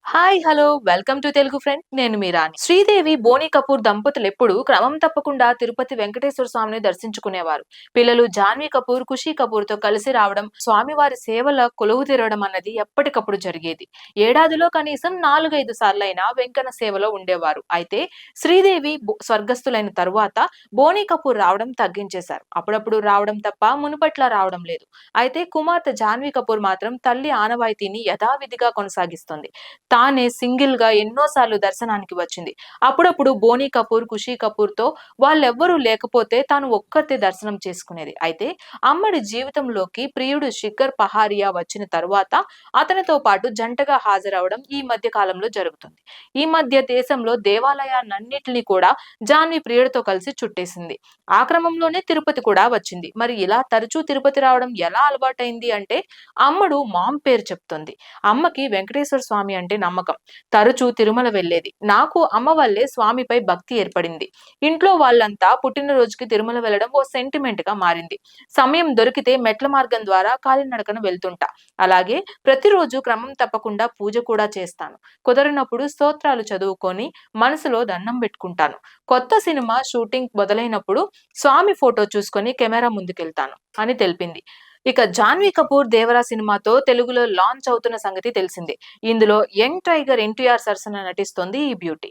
Hi hello welcome to Telugu friend నేను మీ రాణి. శ్రీదేవి బోని కపూర్ దంపతులు ఎప్పుడు క్రమం తప్పకుండా తిరుపతి వెంకటేశ్వర స్వామిని దర్శించుకునేవారు. పిల్లలు జాన్వీ కపూర్, ఖుషీ కపూర్ తో కలిసి రావడం, స్వామివారి సేవల కొలువు తీరడం అన్నది ఎప్పటికప్పుడు జరిగేది. ఏడాదిలో కనీసం 4-5 సార్లైనా వెంకన్న సేవలో ఉండేవారు. అయితే శ్రీదేవి స్వర్గస్థులైన తరువాత బోని కపూర్ రావడం తగ్గించేశారు. అప్పుడప్పుడు రావడం తప్ప మునుపట్లా రావడం లేదు. అయితే కుమార్తె జాన్వీ కపూర్ మాత్రం తల్లి ఆనవాయితీని యథావిధిగా కొనసాగిస్తుంది. తానే సింగిల్ గా ఎన్నో సార్లు దర్శనానికి వచ్చింది. అప్పుడప్పుడు బోనీ కపూర్, ఖుషీ కపూర్ తో వాళ్ళెవ్వరూ లేకపోతే తాను ఒక్కతే దర్శనం చేసుకునేది. అయితే అమ్మడి జీవితంలోకి ప్రియుడు శిఖర్ పహారియా వచ్చిన తరువాత అతనితో పాటు జంటగా హాజరవడం ఈ మధ్య కాలంలో జరుగుతుంది. ఈ మధ్య దేశంలో దేవాలయాలన్నిటిని కూడా జాన్వి ప్రియుడితో కలిసి చుట్టేసింది. ఆ క్రమంలోనే తిరుపతి కూడా వచ్చింది. మరి ఇలా తరచూ తిరుపతి రావడం ఎలా అలవాటైంది అంటే అమ్మడు మామ్ పేరు చెప్తుంది. అమ్మకి వెంకటేశ్వర స్వామి అంటే నమ్మకం. తరచూ తిరుమల వెళ్లేది. నాకు అమ్మ వల్లే స్వామిపై భక్తి ఏర్పడింది. ఇంట్లో వాళ్ళంతా పుట్టినరోజుకి తిరుమల వెళ్లడం ఓ సెంటిమెంట్ గా మారింది. సమయం దొరికితే మెట్ల మార్గం ద్వారా కాలినడకన వెళ్తుంటా. అలాగే ప్రతిరోజు క్రమం తప్పకుండా పూజ కూడా చేస్తాను. కుదరినప్పుడు స్తోత్రాలు చదువుకొని మనసులో దండం పెట్టుకుంటాను. కొత్త సినిమా షూటింగ్ మొదలైనప్పుడు స్వామి ఫోటో చూసుకొని కెమెరా ముందుకెళ్తాను అని తెలిపింది. ఇక జాన్వీ కపూర్ దేవరా సినిమాతో తెలుగులో లాంచ్ అవుతున్న సంగతి తెలిసిందే. ఇందులో యంగ్ టైగర్ ఎన్టీఆర్ సరసన నటిస్తోంది ఈ బ్యూటీ.